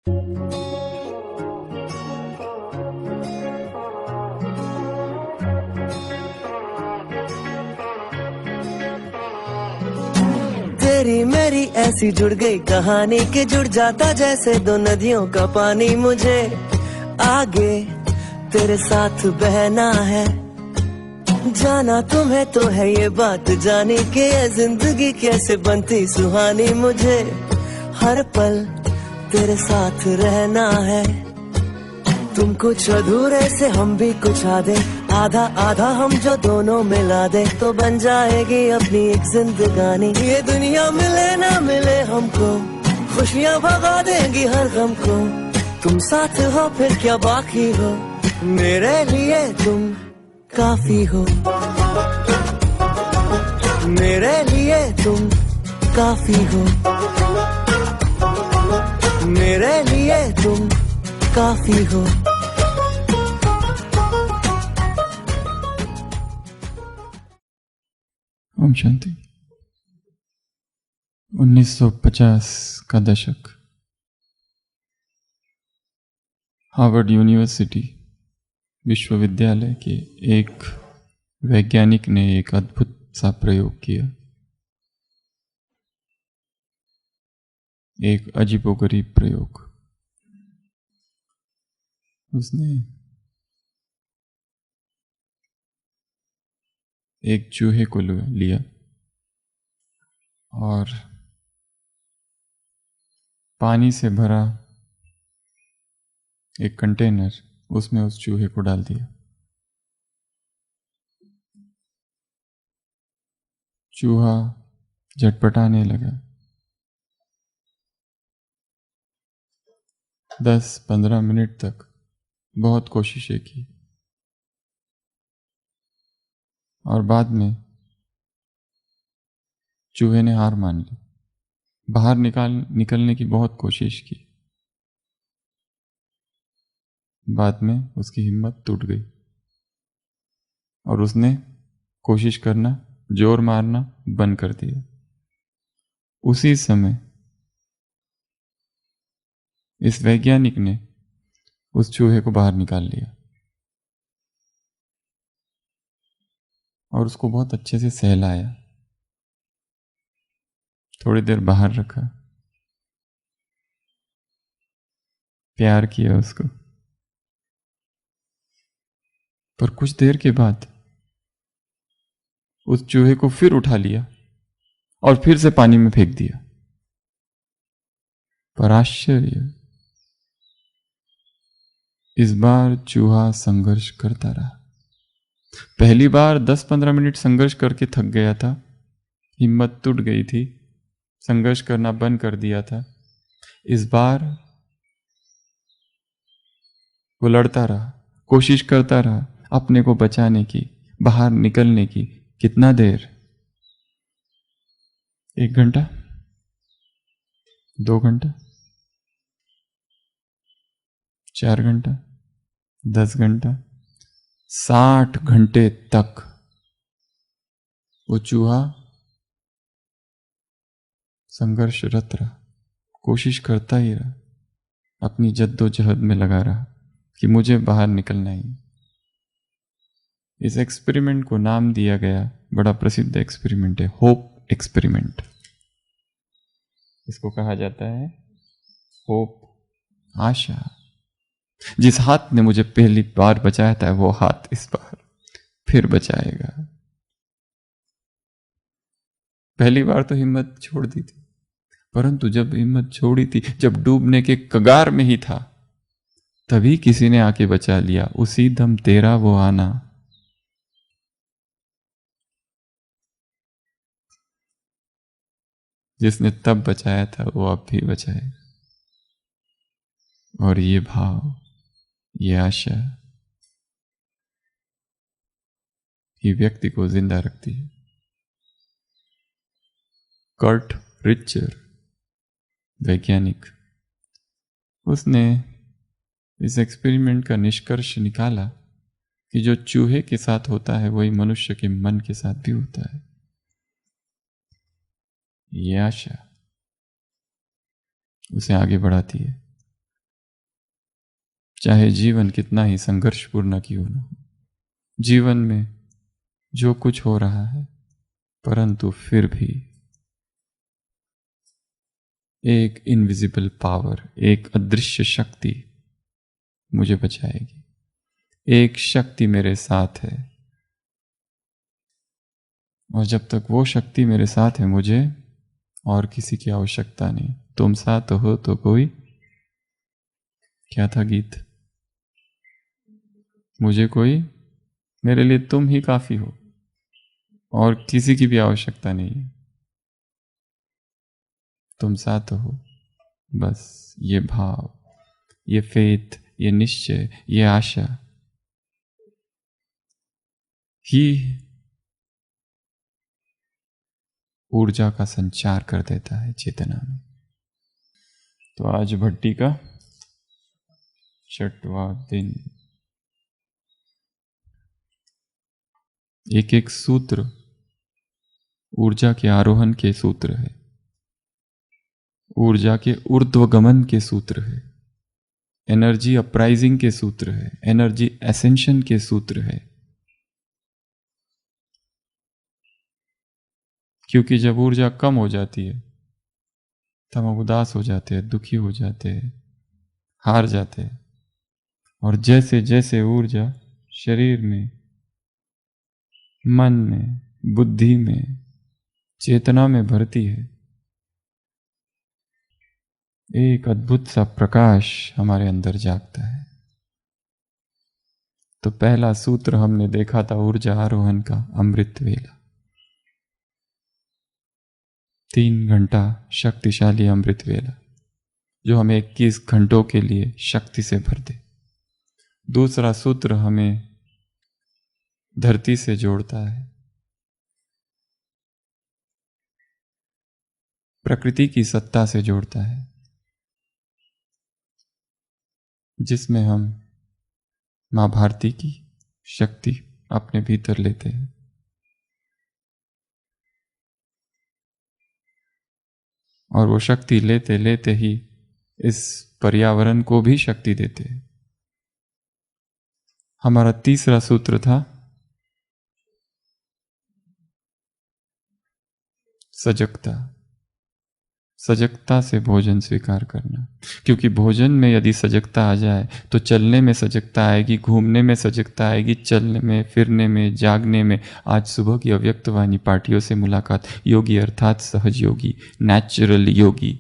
तेरी मेरी ऐसी जुड़ गई कहानी कि जुड़ जाता जैसे दो नदियों का पानी। मुझे आगे तेरे साथ बहना है, जाना तुम्हें तो है ये बात जानी कि ये जिंदगी कैसे बनती सुहानी। मुझे हर पल तेरे साथ रहना है, तुम कुछ अधूरे से हम भी कुछ आधे, आधा आधा हम जो दोनों मिला दे तो बन जाएगी अपनी एक जिंदगानी। ये दुनिया मिले ना मिले हमको, खुशियाँ भगा देंगी हर गम को। तुम साथ हो फिर क्या बाकी हो, मेरे लिए तुम काफी हो, मेरे लिए तुम काफी हो, मेरे लिए तुम काफी हो। ओम शांति। 1950 का दशक, हार्वर्ड यूनिवर्सिटी विश्वविद्यालय के एक वैज्ञानिक ने एक अद्भुत सा प्रयोग किया। एक अजीबोगरीब प्रयोग। उसने एक चूहे को लिया और पानी से भरा एक कंटेनर, उसमें उस चूहे को डाल दिया। चूहा झटपटाने लगा। 10-15 मिनट तक बहुत कोशिशें की और बाद में चूहे ने हार मान ली। बाहर निकलने की बहुत कोशिश की, बाद में उसकी हिम्मत टूट गई और उसने कोशिश करना, जोर मारना बंद कर दिया। उसी समय इस वैज्ञानिक ने उस चूहे को बाहर निकाल लिया और उसको बहुत अच्छे से सहलाया, थोड़ी देर बाहर रखा, प्यार किया उसको। पर कुछ देर के बाद उस चूहे को फिर उठा लिया और फिर से पानी में फेंक दिया। पर आश्चर्य, इस बार चूहा संघर्ष करता रहा। पहली बार 10-15 मिनट संघर्ष करके थक गया था, हिम्मत टूट गई थी, संघर्ष करना बंद कर दिया था। इस बार वो लड़ता रहा, कोशिश करता रहा अपने को बचाने की, बाहर निकलने की। कितना देर? 1 घंटा, 2 घंटा, 4 घंटा, 10 घंटा, 60 घंटे तक वो चूहा संघर्षरत रहा, कोशिश करता ही रहा, अपनी जद्दोजहद में लगा रहा कि मुझे बाहर निकलना ही। इस एक्सपेरिमेंट को नाम दिया गया, बड़ा प्रसिद्ध एक्सपेरिमेंट है, होप एक्सपेरिमेंट। इसको कहा जाता है होप, आशा। जिस हाथ ने मुझे पहली बार बचाया था वो हाथ इस बार फिर बचाएगा। पहली बार तो हिम्मत छोड़ दी थी, परंतु जब हिम्मत छोड़ी थी, जब डूबने के कगार में ही था, तभी किसी ने आके बचा लिया। उसी दम तेरा वो आना। जिसने तब बचाया था वो अब भी बचाएगा। और ये भाव, ये आशा ही व्यक्ति को जिंदा रखती है। कर्ट रिचर, वैज्ञानिक, उसने इस एक्सपेरिमेंट का निष्कर्ष निकाला कि जो चूहे के साथ होता है वही मनुष्य के मन के साथ भी होता है। ये आशा उसे आगे बढ़ाती है। चाहे जीवन कितना ही संघर्षपूर्ण क्यों न हो, जीवन में जो कुछ हो रहा है, परंतु फिर भी एक इनविजिबल पावर, एक अदृश्य शक्ति मुझे बचाएगी। एक शक्ति मेरे साथ है, और जब तक वो शक्ति मेरे साथ है, मुझे और किसी की आवश्यकता नहीं। तुम साथ हो तो कोई, क्या था गीत, मुझे कोई, मेरे लिए तुम ही काफी हो और किसी की भी आवश्यकता नहीं है। तुम साथ हो, बस ये भाव, ये फेथ, ये निश्चय, ये आशा ही ऊर्जा का संचार कर देता है चेतना में। तो आज भट्टी का 6वां दिन। एक एक सूत्र ऊर्जा के आरोहण के सूत्र है, ऊर्जा के ऊर्ध्वगमन के सूत्र है, एनर्जी अपराइजिंग के सूत्र है, एनर्जी एसेंशन के सूत्र है। क्योंकि जब ऊर्जा कम हो जाती है तब हम उदास हो जाते हैं, दुखी हो जाते हैं, हार जाते हैं। और जैसे जैसे ऊर्जा शरीर में, मन में, बुद्धि में, चेतना में भरती है, एक अद्भुत सा प्रकाश हमारे अंदर जागता है। तो पहला सूत्र हमने देखा था ऊर्जा आरोहण का, अमृत वेला। 3 घंटा शक्तिशाली अमृत वेला जो हमें 21 घंटों के लिए शक्ति से भर दे। दूसरा सूत्र हमें धरती से जोड़ता है, प्रकृति की सत्ता से जोड़ता है, जिसमें हम मां भारती की शक्ति अपने भीतर लेते हैं। और वो शक्ति लेते लेते ही इस पर्यावरण को भी शक्ति देते हैं। हमारा तीसरा सूत्र था सजगता। सजगता से भोजन स्वीकार करना, क्योंकि भोजन में यदि सजगता आ जाए तो चलने में सजगता आएगी, घूमने में सजगता आएगी, चलने में, फिरने में, जागने में। आज सुबह की अव्यक्तवाणी पार्टियों से मुलाकात, योगी अर्थात सहज योगी, नेचुरल योगी,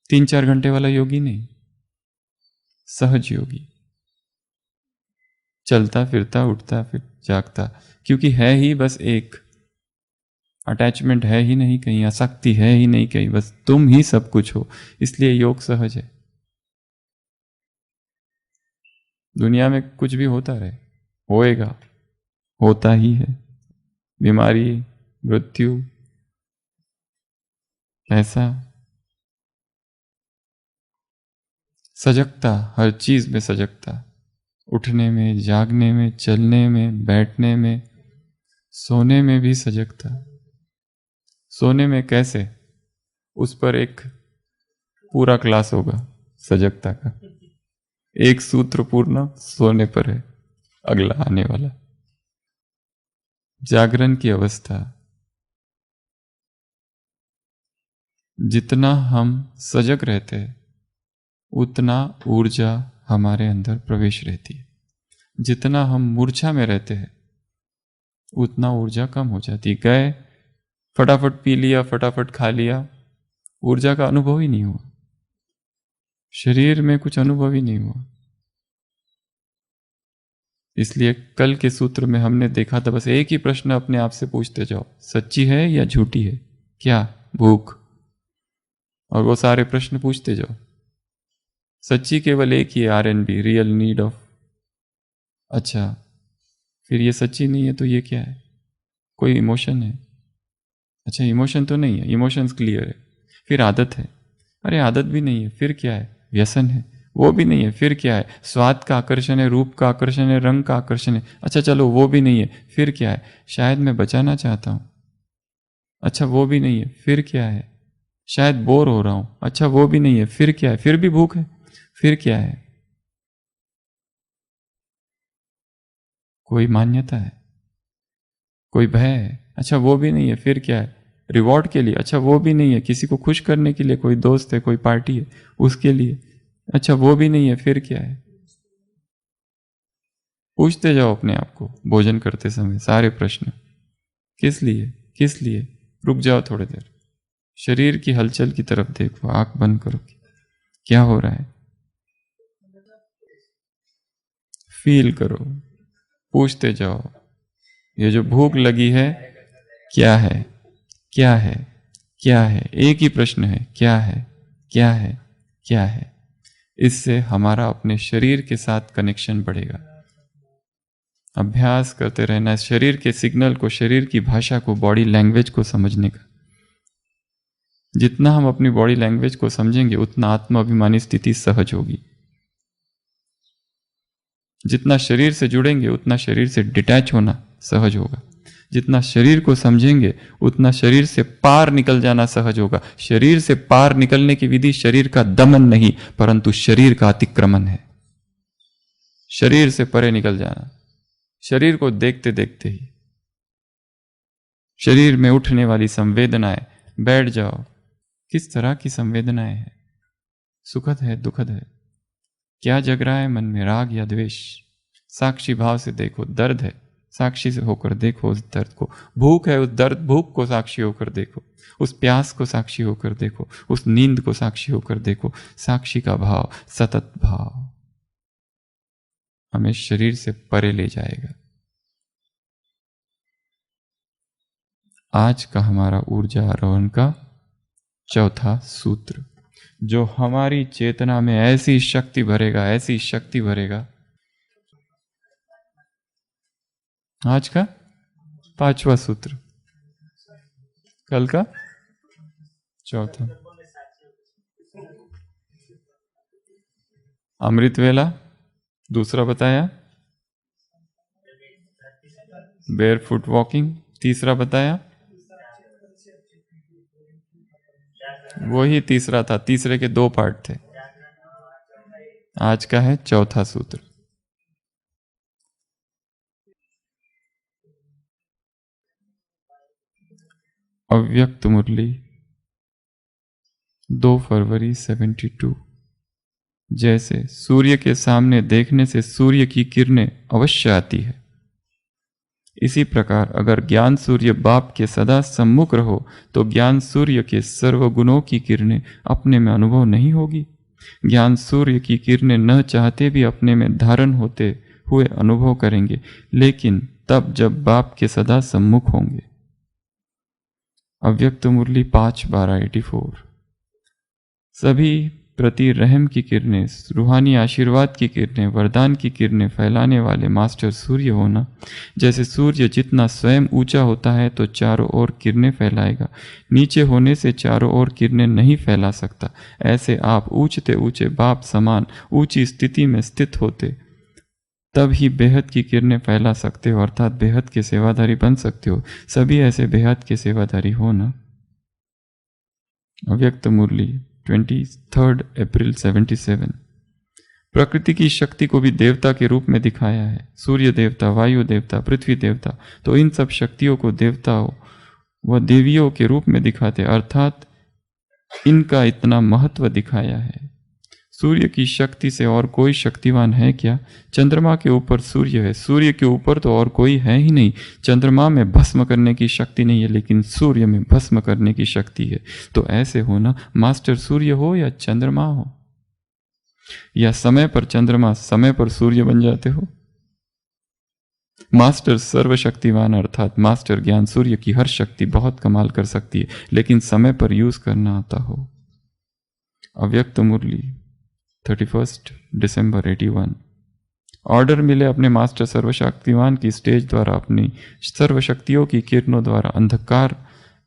3-4 घंटे वाला योगी नहीं, सहज योगी, चलता फिरता उठता फिर जागता, क्योंकि है ही बस एक, अटैचमेंट है ही नहीं कहीं, आसक्ति है ही नहीं कहीं, बस तुम ही सब कुछ हो। इसलिए योग सहज है। दुनिया में कुछ भी होता रहे, होएगा, होता ही है, बीमारी, मृत्यु, पैसा, सजगता, हर चीज में सजगता, उठने में, जागने में, चलने में, बैठने में, सोने में भी सजगता। सोने में कैसे, उस पर एक पूरा क्लास होगा सजगता का, एक सूत्र पूर्ण सोने पर है, अगला आने वाला। जागरण की अवस्था, जितना हम सजग रहते हैं उतना ऊर्जा हमारे अंदर प्रवेश रहती है। जितना हम मूर्छा में रहते हैं उतना ऊर्जा कम हो जाती है। गए, फटाफट पी लिया, फटाफट खा लिया, ऊर्जा का अनुभव ही नहीं हुआ, शरीर में कुछ अनुभव ही नहीं हुआ। इसलिए कल के सूत्र में हमने देखा था, बस एक ही प्रश्न अपने आप से पूछते जाओ, सच्ची है या झूठी है, क्या भूख, और वो सारे प्रश्न पूछते जाओ। सच्ची केवल एक ही है, RNB, रियल नीड ऑफ। अच्छा, फिर ये सच्ची नहीं है तो ये क्या है, कोई इमोशन है। अच्छा, इमोशन तो नहीं है, इमोशंस क्लियर है। फिर आदत है, अरे आदत भी नहीं है, फिर क्या है, व्यसन है, वो भी नहीं है, फिर क्या है, स्वाद का आकर्षण है, रूप का आकर्षण है, रंग का आकर्षण है। अच्छा चलो वो भी नहीं है, फिर क्या है, शायद मैं बचाना चाहता हूं। अच्छा वो भी नहीं है, फिर क्या है, शायद बोर हो रहा हूं। अच्छा वो भी नहीं है, फिर क्या है, फिर भी भूख है, फिर क्या है। कोई मान्यता है, कोई भय है, अच्छा वो भी नहीं है, फिर क्या है? रिवॉर्ड के लिए, अच्छा वो भी नहीं है, किसी को खुश करने के लिए, कोई दोस्त है, कोई पार्टी है उसके लिए, अच्छा वो भी नहीं है, फिर क्या है? पूछते जाओ अपने आप को भोजन करते समय सारे प्रश्न, किस लिए, किस लिए? रुक जाओ थोड़ी देर, शरीर की हलचल की तरफ देखो, आंख बंद करो, क्या हो रहा है, फील करो, पूछते जाओ, ये जो भूख लगी है क्या है, क्या है, क्या है? एक ही प्रश्न है, क्या है, क्या है, क्या है? इससे हमारा अपने शरीर के साथ कनेक्शन बढ़ेगा। अभ्यास करते रहना है शरीर के सिग्नल को, शरीर की भाषा को, बॉडी लैंग्वेज को समझने का। जितना हम अपनी बॉडी लैंग्वेज को समझेंगे उतना आत्माभिमानी स्थिति सहज होगी। जितना शरीर से जुड़ेंगे उतना शरीर से डिटैच होना सहज होगा। जितना शरीर को समझेंगे उतना शरीर से पार निकल जाना सहज होगा। शरीर से पार निकलने की विधि शरीर का दमन नहीं, परंतु शरीर का अतिक्रमण है। शरीर से परे निकल जाना, शरीर को देखते देखते ही। शरीर में उठने वाली संवेदनाएं, बैठ जाओ, किस तरह की संवेदनाएं हैं? सुखद है, दुखद है? क्या जग रहा है मन में, राग या द्वेष? साक्षी भाव से देखो। दर्द है, साक्षी से होकर देखो उस दर्द को। भूख है, उस दर्द भूख को साक्षी होकर देखो। उस प्यास को साक्षी होकर देखो। उस नींद को साक्षी होकर देखो। साक्षी का भाव, सतत भाव हमें शरीर से परे ले जाएगा। आज का हमारा ऊर्जा आरोहण का चौथा सूत्र, जो हमारी चेतना में ऐसी शक्ति भरेगा, ऐसी शक्ति भरेगा। आज का पांचवा सूत्र, कल का चौथा। अमृत वेला दूसरा बताया, बेयरफुट वॉकिंग तीसरा बताया, वही तीसरा था, तीसरे के दो पार्ट थे। आज का है चौथा सूत्र। अव्यक्त मुरली 2 फरवरी 72। जैसे सूर्य के सामने देखने से सूर्य की किरणें अवश्य आती है, इसी प्रकार अगर ज्ञान सूर्य बाप के सदा सम्मुख रहो तो ज्ञान सूर्य के सर्वगुणों की किरणें अपने में अनुभव नहीं होगी। ज्ञान सूर्य की किरणें न चाहते भी अपने में धारण होते हुए अनुभव करेंगे, लेकिन तब जब बाप के सदा सम्मुख होंगे। अव्यक्त मुरली 5/12/84। सभी प्रति रहम की किरणें, रूहानी आशीर्वाद की किरणें, वरदान की किरणें फैलाने वाले मास्टर सूर्य होना। जैसे सूर्य जितना स्वयं ऊंचा होता है तो चारों ओर किरणें फैलाएगा, नीचे होने से चारों ओर किरणें नहीं फैला सकता। ऐसे आप ऊंचते ऊंचे बाप समान ऊंची स्थिति में स्थित होते तब ही बेहद की किरणें फैला सकते हो, अर्थात बेहद के सेवाधारी बन सकते हो। सभी ऐसे बेहद के सेवाधारी हो ना। अव्यक्त मुरली 23 अप्रैल 77। प्रकृति की शक्ति को भी देवता के रूप में दिखाया है। सूर्य देवता, वायु देवता, पृथ्वी देवता, तो इन सब शक्तियों को देवताओं व देवियों के रूप में दिखाते, अर्थात इनका इतना महत्व दिखाया है। सूर्य की शक्ति से और कोई शक्तिवान है क्या? चंद्रमा के ऊपर सूर्य है, सूर्य के ऊपर तो और कोई है ही नहीं। चंद्रमा में भस्म करने की शक्ति नहीं है, लेकिन सूर्य में भस्म करने की शक्ति है। तो ऐसे हो ना, मास्टर सूर्य हो या चंद्रमा हो, या समय पर चंद्रमा समय पर सूर्य बन जाते हो। मास्टर सर्वशक्तिवान अर्थात मास्टर ज्ञान सूर्य की हर शक्ति बहुत कमाल कर सकती है, लेकिन समय पर यूज करना आता हो। अव्यक्त मुरली 31 दिसंबर 81। ऑर्डर मिले अपने मास्टर सर्वशक्तिवान की स्टेज द्वारा अपनी सर्वशक्तियों की किरणों द्वारा अंधकार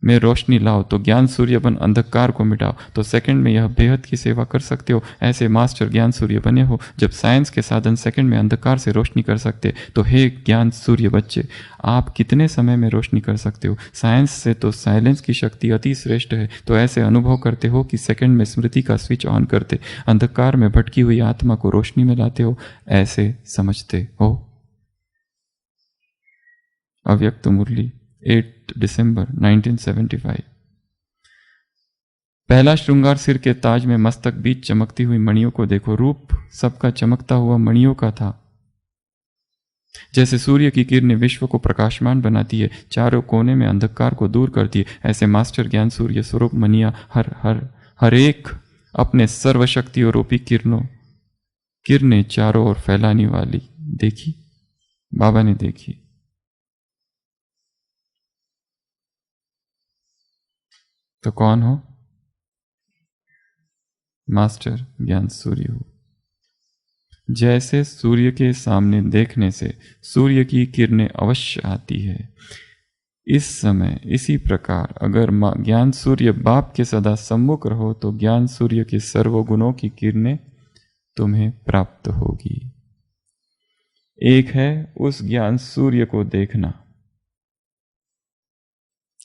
में रोशनी लाओ तो ज्ञान सूर्य बन अंधकार को मिटाओ, तो सेकंड में यह बेहद की सेवा कर सकते हो। ऐसे मास्टर ज्ञान सूर्य बने हो। जब साइंस के साधन सेकंड में अंधकार से रोशनी कर सकते, तो हे ज्ञान सूर्य बच्चे, आप कितने समय में रोशनी कर सकते हो? साइंस से तो साइलेंस की शक्ति अति श्रेष्ठ है, तो ऐसे अनुभव करते हो कि सेकंड में स्मृति का स्विच ऑन करते अंधकार में भटकी हुई आत्मा को रोशनी में लाते हो। ऐसे समझते हो। अव्यक्त मुरली 8 दिसंबर 1975। पहला श्रृंगार सिर के ताज में मस्तक बीच चमकती हुई मणियों को देखो। रूप सबका चमकता हुआ मणियों का था। जैसे सूर्य की किरणें विश्व को प्रकाशमान बनाती है, चारों कोने में अंधकार को दूर करती है, ऐसे मास्टर ज्ञान सूर्य स्वरूप मनिया हर एक अपने सर्वशक्तियों रूपी किरणें चारों ओर फैलाने वाली देखी, बाबा ने देखी। तो कौन हो? मास्टर ज्ञान सूर्य हो। जैसे सूर्य के सामने देखने से सूर्य की किरणें अवश्य आती है, इस समय इसी प्रकार अगर ज्ञान सूर्य बाप के सदा सम्मुख रहो तो ज्ञान सूर्य के सर्वगुणों की किरणें तुम्हें प्राप्त होगी। एक है उस ज्ञान सूर्य को देखना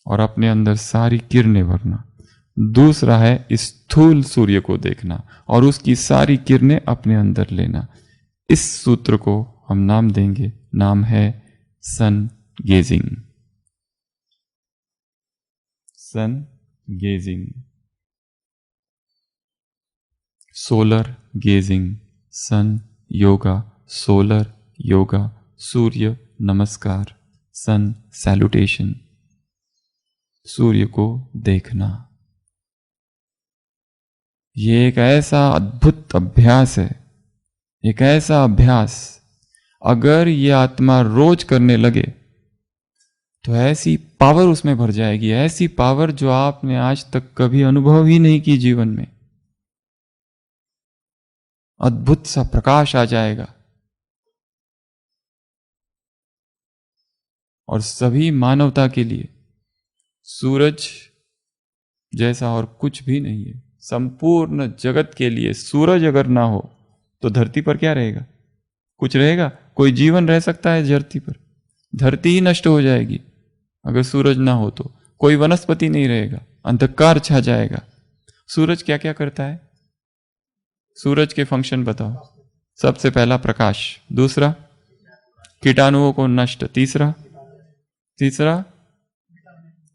और अपने अंदर सारी किरणें भरना। दूसरा है स्थूल सूर्य को देखना और उसकी सारी किरणें अपने अंदर लेना। इस सूत्र को हम नाम देंगे, नाम है सन गेजिंग। सन गेजिंग, सोलर गेजिंग, सन योगा, सोलर योगा, सूर्य नमस्कार, सन सैल्यूटेशन, सूर्य को देखना। ये एक ऐसा अद्भुत अभ्यास है, एक ऐसा अभ्यास अगर ये आत्मा रोज करने लगे तो ऐसी पावर उसमें भर जाएगी, ऐसी पावर जो आपने आज तक कभी अनुभव ही नहीं की जीवन में। अद्भुत सा प्रकाश आ जाएगा और सभी मानवता के लिए सूरज जैसा और कुछ भी नहीं है। संपूर्ण जगत के लिए सूरज अगर ना हो तो धरती पर क्या रहेगा? कुछ रहेगा? कोई जीवन रह सकता है धरती पर? धरती ही नष्ट हो जाएगी अगर सूरज ना हो तो। कोई वनस्पति नहीं रहेगा, अंधकार छा जाएगा। सूरज क्या क्या करता है? सूरज के फंक्शन बताओ। सबसे पहला प्रकाश, दूसरा कीटाणुओं को नष्ट, तीसरा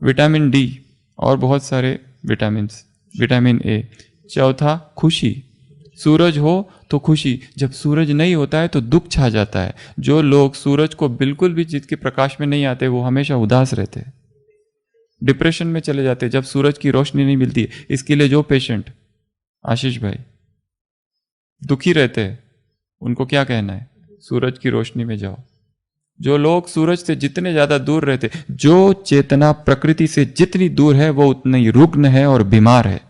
विटामिन डी और बहुत सारे विटामिन ए, चौथा खुशी। सूरज हो तो खुशी, जब सूरज नहीं होता है तो दुख छा जाता है। जो लोग सूरज को बिल्कुल भी जिसके प्रकाश में नहीं आते वो हमेशा उदास रहते हैं, डिप्रेशन में चले जाते हैं जब सूरज की रोशनी नहीं मिलती है। इसके लिए जो पेशेंट आशीष भाई दुखी रहते हैं उनको क्या कहना है? सूरज की रोशनी में जाओ। जो लोग सूरज से जितने ज्यादा दूर रहते, जो चेतना प्रकृति से जितनी दूर है वो उतना ही रुग्ण है और बीमार है।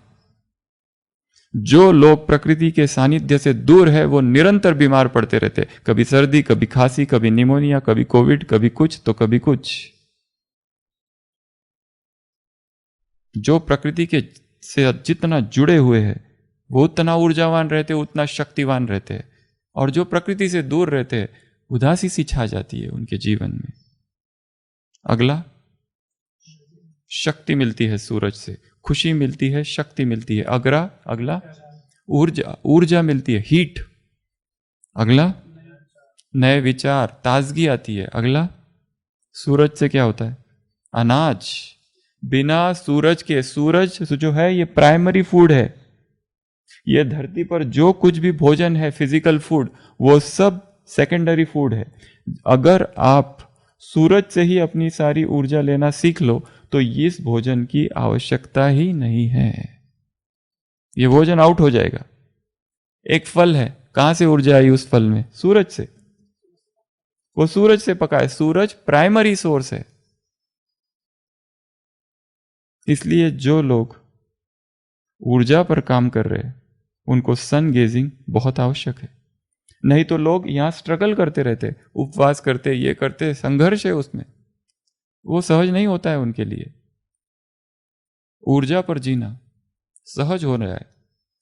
जो लोग प्रकृति के सानिध्य से दूर है वो निरंतर बीमार पड़ते रहते, कभी सर्दी, कभी खांसी, कभी निमोनिया, कभी कोविड, कभी कुछ तो कभी कुछ। जो प्रकृति के से जितना जुड़े हुए हैं वो उतना ऊर्जावान रहते, उतना शक्तिवान रहते, और जो प्रकृति से दूर रहते उदासी सी छा जाती है उनके जीवन में। अगला, शक्ति मिलती है सूरज से, खुशी मिलती है, शक्ति मिलती है। अगला ऊर्जा मिलती है, हीट। अगला नए विचार, ताजगी आती है। अगला सूरज से क्या होता है? अनाज। बिना सूरज के, सूरज जो है ये प्राइमरी फूड है। ये धरती पर जो कुछ भी भोजन है फिजिकल फूड वो सब सेकेंडरी फूड है। अगर आप सूरज से ही अपनी सारी ऊर्जा लेना सीख लो तो इस भोजन की आवश्यकता ही नहीं है, ये भोजन आउट हो जाएगा। एक फल है, कहां से ऊर्जा आई उस फल में? सूरज से। वो सूरज से पका है, सूरज प्राइमरी सोर्स है। इसलिए जो लोग ऊर्जा पर काम कर रहे हैं उनको सन गेजिंग बहुत आवश्यक है। नहीं तो लोग यहां स्ट्रगल करते रहते, उपवास करते, ये करते, संघर्ष है उसमें, वो सहज नहीं होता है उनके लिए। ऊर्जा पर जीना सहज हो रहा है,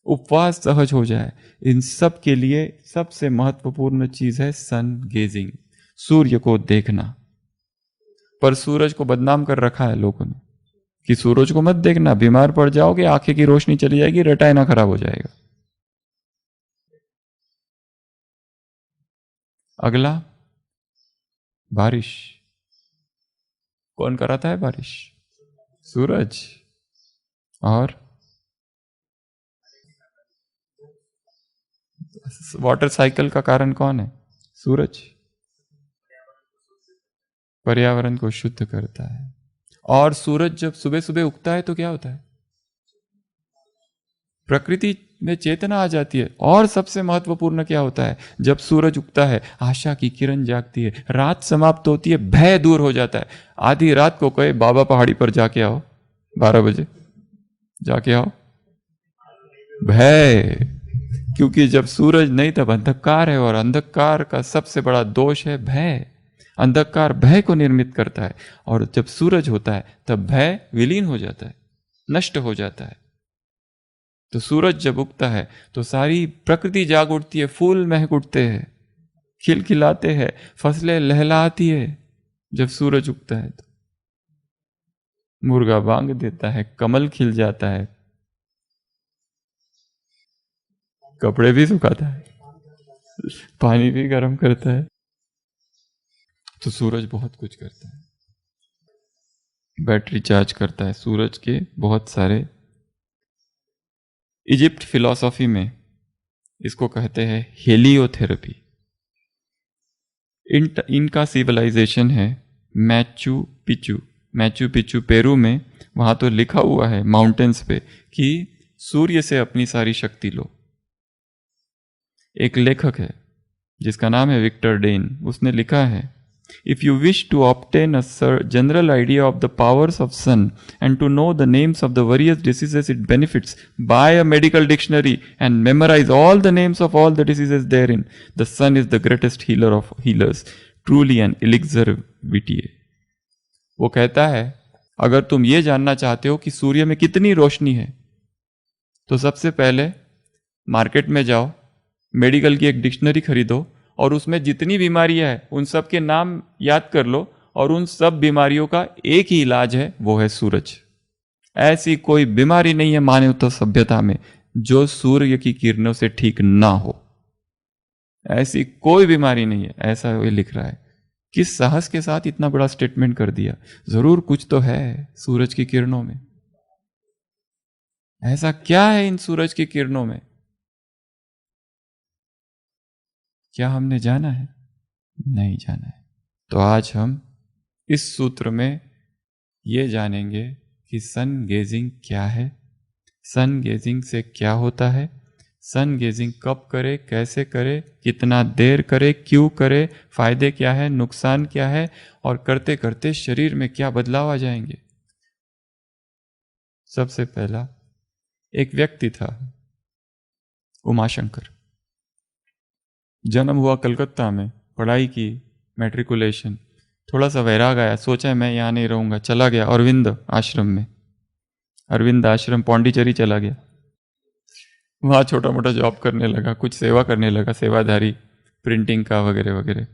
उपवास सहज हो जाए, इन सब के लिए सबसे महत्वपूर्ण चीज है सन गेजिंग, सूर्य को देखना। पर सूरज को बदनाम कर रखा है लोगों ने कि सूरज को मत देखना, बीमार पड़ जाओगे, आंखें की रोशनी चली जाएगी, रेटाइना खराब हो जाएगा। अगला बारिश। कौन कराता है बारिश? सूरज। और वाटर साइकिल का कारण कौन है? सूरज। पर्यावरण को शुद्ध करता है। और सूरज जब सुबह सुबह उगता है तो क्या होता है? प्रकृति में चेतना आ जाती है। और सबसे महत्वपूर्ण क्या होता है? जब सूरज उगता है आशा की किरण जागती है, रात समाप्त होती है, भय दूर हो जाता है। आधी रात को कहे बाबा पहाड़ी पर जाके आओ, 12 बजे जाके आओ, भय। क्योंकि जब सूरज नहीं तब अंधकार है, और अंधकार का सबसे बड़ा दोष है भय। अंधकार भय को निर्मित करता है, और जब सूरज होता है तब भय विलीन हो जाता है, नष्ट हो जाता है। तो सूरज जब उगता है तो सारी प्रकृति जाग उठती है, फूल महक उठते हैं, खिलखिलाते हैं, फसलें लहलाती है। जब सूरज उगता है तो मुर्गा बांग देता है, कमल खिल जाता है, कपड़े भी सुखाता है, पानी भी गर्म करता है। तो सूरज बहुत कुछ करता है। बैटरी चार्ज करता है सूरज के बहुत सारे। इजिप्ट फिलॉसफी में इसको कहते हैं हेलियोथेरेपी। इनका सिविलाइजेशन है मैचू पिचू। मैचू पिचू पेरू में। वहां तो लिखा हुआ है माउंटेन्स पे कि सूर्य से अपनी सारी शक्ति लो। एक लेखक है जिसका नाम है विक्टर डेन, उसने लिखा है If you wish to obtain a general idea of the powers of sun and to know the names of the various diseases it benefits, buy a medical dictionary and memorize all the names of all the diseases therein. The sun is the greatest healer of healers, truly an elixir vitae. वो कहता है अगर तुम ये जानना चाहते हो कि सूर्य में कितनी रोशनी है तो सबसे पहले मार्केट में जाओ, मेडिकल की एक डिक्शनरी खरीदो और उसमें जितनी बीमारियां हैं उन सब के नाम याद कर लो, और उन सब बीमारियों का एक ही इलाज है, वो है सूरज। ऐसी कोई बीमारी नहीं है मानवता सभ्यता में जो सूर्य की किरणों से ठीक ना हो। ऐसी कोई बीमारी नहीं है, ऐसा वो लिख रहा है। किस साहस के साथ इतना बड़ा स्टेटमेंट कर दिया। जरूर कुछ तो है सूरज की किरणों में। ऐसा क्या है इन सूरज की किरणों में? क्या हमने जाना है? नहीं जाना है। तो आज हम इस सूत्र में ये जानेंगे कि सन गेजिंग क्या है, सन गेजिंग से क्या होता है, सन गेजिंग कब करे, कैसे करे, कितना देर करे, क्यों करे, फायदे क्या है, नुकसान क्या है, और करते करते शरीर में क्या बदलाव आ जाएंगे। सबसे पहला एक व्यक्ति था उमाशंकर। जन्म हुआ कलकत्ता में, पढ़ाई की, मैट्रिकुलेशन, थोड़ा सा वैराग आया, सोचा मैं यहाँ नहीं रहूँगा, चला गया अरविंद आश्रम में। अरविंद आश्रम पौंडीचेरी चला गया। वहाँ छोटा मोटा जॉब करने लगा, कुछ सेवा करने लगा, सेवाधारी, प्रिंटिंग का वगैरह वगैरह।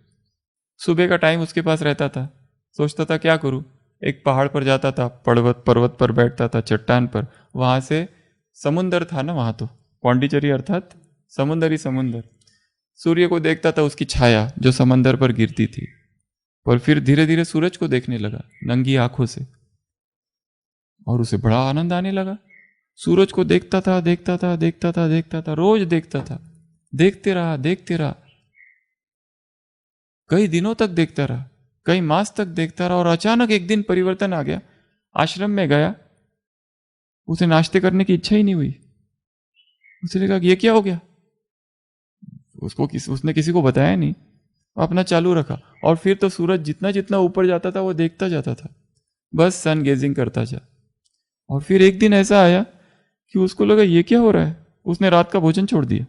सुबह का टाइम उसके पास रहता था, सोचता था क्या करूँ। एक पहाड़ पर जाता था, पर्वत पर बैठता था, चट्टान पर। वहाँ से समुंदर था ना, वहाँ तो पौंडीचेरी अर्थात समुंदर ही समुंदर। सूर्य को देखता था, उसकी छाया जो समंदर पर गिरती थी। और फिर धीरे धीरे सूरज को देखने लगा नंगी आंखों से, और उसे बड़ा आनंद आने लगा। सूरज को देखता था, देखता था, देखता था, देखता था, रोज देखता था, देखते रहा, देखते रहा, कई दिनों तक देखता रहा, कई मास तक देखता रहा। और अचानक एक दिन परिवर्तन आ गया। आश्रम में गया, उसे नाश्ते करने की इच्छा ही नहीं हुई। उसे लगा कि ये क्या हो गया। उसने किसी को बताया नहीं, अपना चालू रखा। और फिर तो सूरज जितना जितना ऊपर जाता था वो देखता जाता था, बस सन गेजिंग करता जा। और फिर एक दिन ऐसा आया कि उसको लगा ये क्या हो रहा है। उसने रात का भोजन छोड़ दिया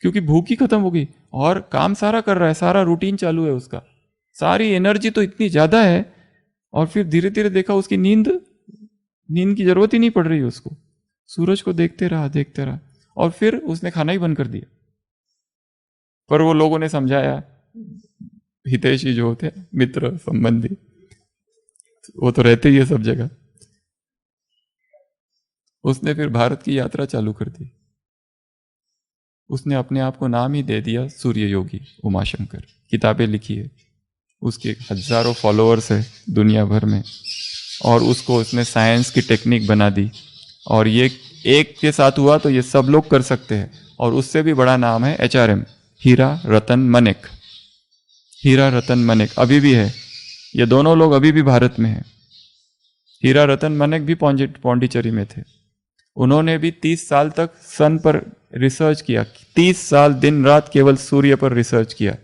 क्योंकि भूख ही खत्म हो गई, और काम सारा कर रहा है, सारा रूटीन चालू है उसका, सारी एनर्जी तो इतनी ज्यादा है। और फिर धीरे धीरे देखा उसकी नींद की जरूरत ही नहीं पड़ रही उसको। सूरज को देखते रहा, देखते रहा, और फिर उसने खाना ही बंद कर दिया। पर वो लोगों ने समझाया, हितैषी जो होते हैं, मित्र संबंधी, वो तो रहते ही है सब जगह। उसने फिर भारत की यात्रा चालू कर दी। उसने अपने आप को नाम ही दे दिया सूर्य योगी उमाशंकर। किताबें लिखी है, उसके हजारों फॉलोअर्स है दुनिया भर में। और उसको उसने साइंस की टेक्निक बना दी, और ये एक के साथ हुआ तो ये सब लोग कर सकते हैं। और उससे भी बड़ा नाम है HRM, हीरा रतन मनेक। हीरा रतन मनेक अभी भी है, ये दोनों लोग अभी भी भारत में हैं। हीरा रतन मनेक भी पौंडीचेरी में थे। उन्होंने भी 30 साल तक सन पर रिसर्च किया, 30 साल दिन रात केवल सूर्य पर रिसर्च किया।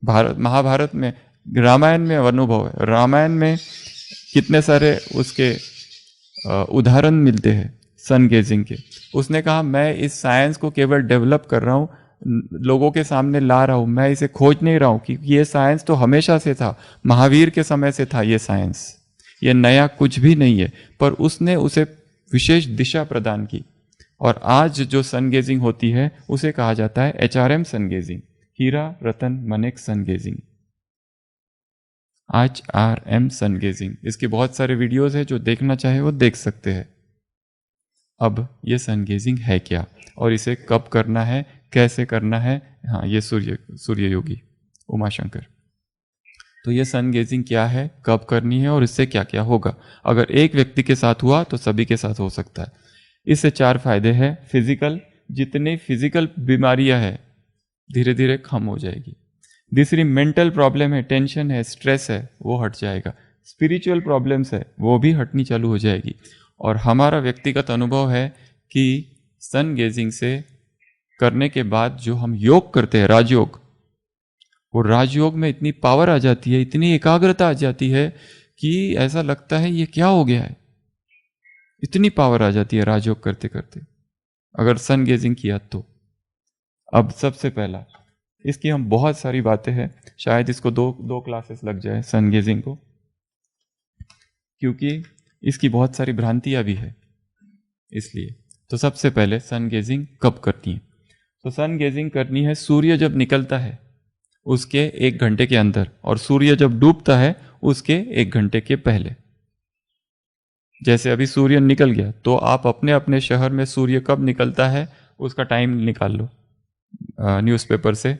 महाभारत में, रामायण में अनुभव है, रामायण में कितने सारे उसके उदाहरण मिलते हैं सन गेजिंग के। उसने कहा मैं इस साइंस को केवल डेवलप कर रहा हूँ, लोगों के सामने ला रहा हूँ, मैं इसे खोज नहीं रहा हूँ, क्योंकि ये साइंस तो हमेशा से था, महावीर के समय से था ये साइंस, ये नया कुछ भी नहीं है। पर उसने उसे विशेष दिशा प्रदान की, और आज जो सन गेजिंग होती है उसे कहा जाता है HRM सन गेजिंग, हीरा रतन मनेक सन गेजिंग, HRM सन गेजिंग। इसके बहुत सारे वीडियोस हैं, जो देखना चाहे वो देख सकते हैं। अब ये सन गेजिंग है क्या, और इसे कब करना है, कैसे करना है? हाँ, ये सूर्य योगी उमाशंकर। तो ये सन गेजिंग क्या है, कब करनी है, और इससे क्या क्या होगा? अगर एक व्यक्ति के साथ हुआ तो सभी के साथ हो सकता है। इससे 4 फायदे हैं। फिजिकल, जितनी फिजिकल बीमारियां हैं धीरे धीरे कम हो जाएगी। दूसरी, मेंटल प्रॉब्लम है, टेंशन है, स्ट्रेस है, वो हट जाएगा। स्पिरिचुअल प्रॉब्लम्स है, वो भी हटनी चालू हो जाएगी। और हमारा व्यक्तिगत अनुभव है कि सन गेजिंग से करने के बाद जो हम योग करते हैं, राजयोग, वो राजयोग में इतनी पावर आ जाती है, इतनी एकाग्रता आ जाती है कि ऐसा लगता है ये क्या हो गया है। इतनी पावर आ जाती है राजयोग करते करते, अगर सन गेजिंग किया तो। अब सबसे पहला, इसकी हम बहुत सारी बातें हैं, शायद इसको दो क्लासेस लग जाए सन गेजिंग को, क्योंकि इसकी बहुत सारी भ्रांतियां भी है इसलिए। तो सबसे पहले सन गेजिंग कब करनी है? तो सन गेजिंग करनी है सूर्य जब निकलता है उसके 1 घंटे के अंदर, और सूर्य जब डूबता है उसके 1 घंटे के पहले। जैसे अभी सूर्य निकल गया, तो आप अपने अपने शहर में सूर्य कब निकलता है उसका टाइम निकाल लो न्यूज़पेपर से।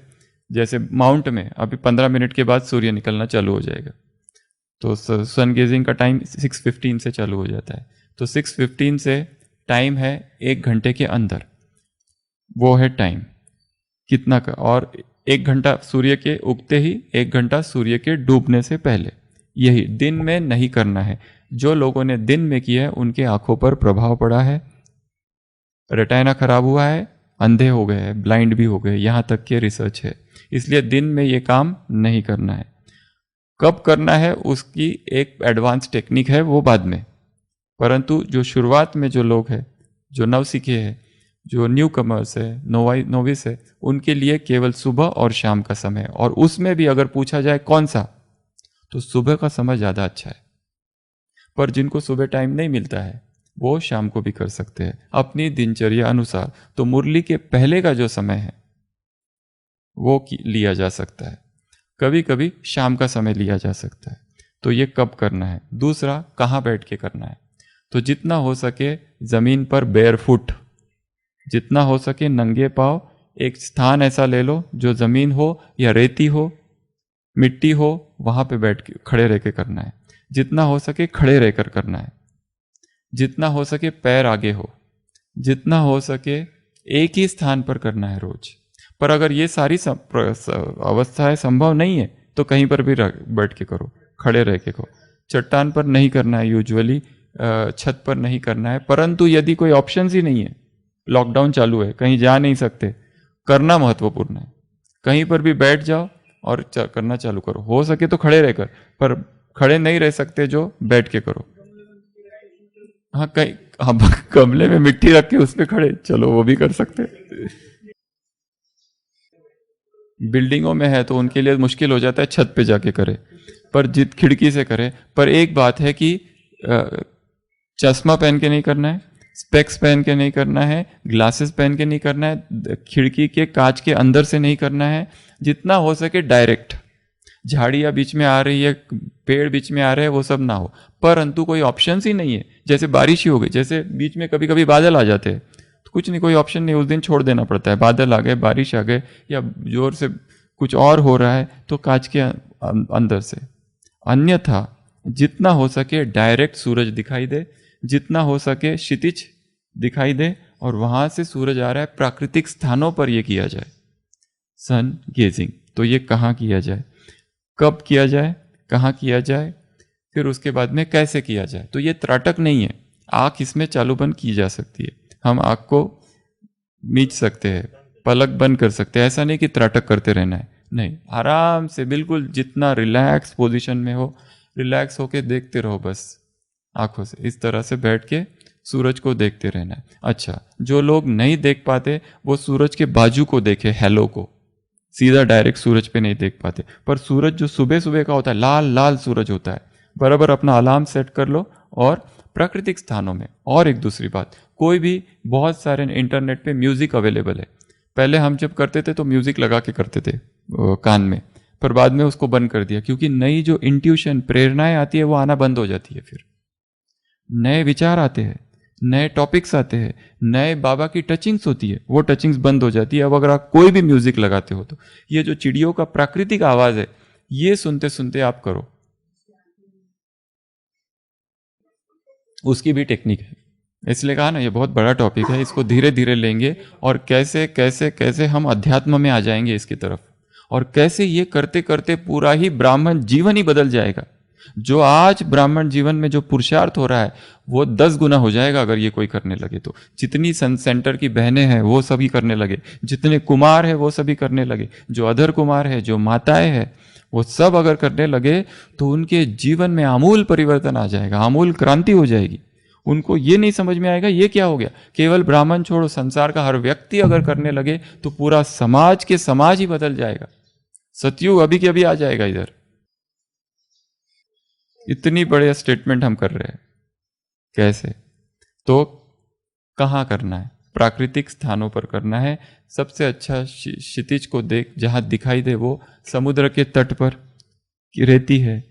जैसे माउंट में अभी 15 मिनट के बाद सूर्य निकलना चालू हो जाएगा, तो सन गेजिंग का टाइम 6:15 से चालू हो जाता है। तो 6:15 से टाइम है 1 घंटे के अंदर, वो है टाइम कितना का। और 1 घंटा सूर्य के उगते ही, 1 घंटा सूर्य के डूबने से पहले। यही दिन में नहीं करना है। जो लोगों ने दिन में किया है उनके आंखों पर प्रभाव पड़ा है, रेटाइना खराब हुआ है, अंधे हो गए हैं, ब्लाइंड भी हो गए, यहाँ तक के रिसर्च है। इसलिए दिन में ये काम नहीं करना है। कब करना है उसकी एक एडवांस टेक्निक है, वो बाद में। परंतु जो शुरुआत में जो लोग हैं, जो नवसीखे हैं, जो न्यू कमर्स है, नोविस है, उनके लिए केवल सुबह और शाम का समय है। और उसमें भी अगर पूछा जाए कौन सा, तो सुबह का समय ज़्यादा अच्छा है। पर जिनको सुबह टाइम नहीं मिलता है वो शाम को भी कर सकते हैं अपनी दिनचर्या अनुसार। तो मुरली के पहले का जो समय है वो लिया जा सकता है, कभी कभी शाम का समय लिया जा सकता है। तो ये कब करना है? दूसरा, कहाँ बैठ के करना है? तो जितना हो सके ज़मीन पर बेयरफुट, जितना हो सके नंगे पाँव, एक स्थान ऐसा ले लो जो ज़मीन हो या रेती हो, मिट्टी हो, वहाँ पे बैठ के खड़े रह के करना है। जितना हो सके खड़े रहकर करना है, जितना हो सके पैर आगे हो, जितना हो सके एक ही स्थान पर करना है रोज। पर अगर ये सारी अवस्थाएं संभव नहीं है तो कहीं पर भी बैठ के करो, खड़े रह के करो। चट्टान पर नहीं करना है, यूजुअली छत पर नहीं करना है। परंतु यदि कोई ऑप्शन ही नहीं है, लॉकडाउन चालू है, कहीं जा नहीं सकते, करना महत्वपूर्ण है। कहीं पर भी बैठ जाओ और करना चालू करो। हो सके तो खड़े रहकर, पर खड़े नहीं रह सकते जो, बैठ के करो। हाँ, कहीं गमले में मिट्टी रख के उस पर खड़े, चलो वो भी कर सकते। बिल्डिंगों में है तो उनके लिए मुश्किल हो जाता है, छत पे जाके करे, पर जित खिड़की से करे। पर एक बात है कि चश्मा पहन के नहीं करना है, स्पेक्स पहन के नहीं करना है, ग्लासेस पहन के नहीं करना है, खिड़की के कांच के अंदर से नहीं करना है। जितना हो सके डायरेक्ट, झाड़ियाँ बीच में आ रही है, पेड़ बीच में आ रहे हैं, वो सब ना हो। परंतु कोई ऑप्शन ही नहीं है, जैसे बारिश ही हो गई, जैसे बीच में कभी कभी बादल आ जाते हैं, तो कुछ नहीं, कोई ऑप्शन नहीं, उस दिन छोड़ देना पड़ता है। बादल आ गए, बारिश आ गए, या जोर से कुछ और हो रहा है तो कांच के अंदर से। अन्यथा जितना हो सके डायरेक्ट सूरज दिखाई दे, जितना हो सके क्षितिज दिखाई दे, और वहां से सूरज आ रहा है प्राकृतिक स्थानों पर यह किया जाए सन गेजिंग। तो ये कहाँ किया जाए, कब किया जाए, कहाँ किया जाए, फिर उसके बाद में कैसे किया जाए। तो ये त्राटक नहीं है, आँख इसमें चालू बंद की जा सकती है, हम आँख को मीच सकते हैं, पलक बंद कर सकते हैं, ऐसा नहीं कि त्राटक करते रहना है, नहीं, आराम से बिल्कुल जितना रिलैक्स पोजीशन में हो, रिलैक्स होके देखते रहो बस आंखों से, इस तरह से बैठ के सूरज को देखते रहना है। अच्छा, जो लोग नहीं देख पाते वो सूरज के बाजू को देखे, हेलो को, सीधा डायरेक्ट सूरज पे नहीं देख पाते, पर सूरज जो सुबह सुबह का होता है, लाल लाल सूरज होता है, बराबर अपना अलार्म सेट कर लो और प्राकृतिक स्थानों में। और एक दूसरी बात, कोई भी, बहुत सारे इंटरनेट पे म्यूजिक अवेलेबल है, पहले हम जब करते थे तो म्यूजिक लगा के करते थे कान में, पर बाद में उसको बंद कर दिया, क्योंकि नई जो इंट्यूशन प्रेरणाएं आती है वो आना बंद हो जाती है, फिर नए विचार आते हैं, नए टॉपिक्स आते हैं, नए बाबा की टचिंग्स होती है, वो टचिंग्स बंद हो जाती है। अब अगर आप कोई भी म्यूजिक लगाते हो तो ये जो चिड़ियों का प्राकृतिक आवाज है, ये सुनते सुनते आप करो, उसकी भी टेक्निक है। इसलिए कहा ना, ये बहुत बड़ा टॉपिक है, इसको धीरे धीरे लेंगे और कैसे कैसे कैसे हम अध्यात्म में आ जाएंगे इसकी तरफ, और कैसे ये करते करते पूरा ही ब्राह्मण जीवन ही बदल जाएगा। जो आज ब्राह्मण जीवन में जो पुरुषार्थ हो रहा है वो 10 गुना हो जाएगा अगर ये कोई करने लगे तो। जितनी सन सेंटर की बहनें हैं वो सभी करने लगे, जितने कुमार हैं वो सभी करने लगे, जो अधर कुमार है, जो माताएं हैं, वो सब अगर करने लगे तो उनके जीवन में आमूल परिवर्तन आ जाएगा, आमूल क्रांति हो जाएगी। उनको ये नहीं समझ में आएगा ये क्या हो गया। केवल ब्राह्मण छोड़ो, संसार का हर व्यक्ति अगर करने लगे तो पूरा समाज के समाज ही बदल जाएगा। सतयुग अभी के अभी आ जाएगा इधर। इतनी बड़े स्टेटमेंट हम कर रहे हैं, कैसे? तो कहाँ करना है? प्राकृतिक स्थानों पर करना है। सबसे अच्छा क्षितिज को देख, जहां दिखाई दे वो समुद्र के तट पर, रेती है,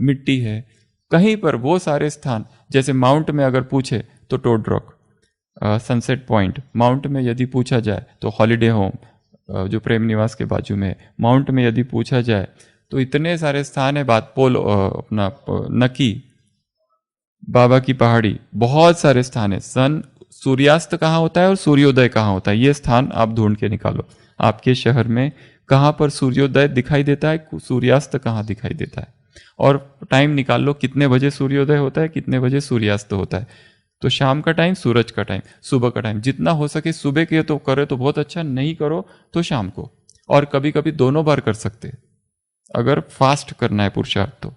मिट्टी है, कहीं पर वो सारे स्थान। जैसे माउंट में अगर पूछे तो toad rock, sunset point. Mount में यदि पूछा जाए तो हॉलीडे होम, जो प्रेम निवास के बाजू में है। माउंट में यदि पूछा जाए तो इतने सारे स्थान है, बात पोल, अपना नकी, बाबा की पहाड़ी, बहुत सारे स्थान है। सूर्यास्त कहाँ होता है और सूर्योदय कहाँ होता है, ये स्थान आप ढूंढ के निकालो। आपके शहर में कहाँ पर सूर्योदय दिखाई देता है, सूर्यास्त कहाँ दिखाई देता है, और टाइम निकाल लो कितने बजे सूर्योदय होता है, कितने बजे सूर्यास्त होता है। तो शाम का टाइम, सूरज का टाइम, सुबह का टाइम, जितना हो सके सुबह के तो करे तो बहुत अच्छा, नहीं करो तो शाम को। और कभी कभी दोनों बार कर सकते हैं अगर फास्ट करना है पुरुषार्थ तो।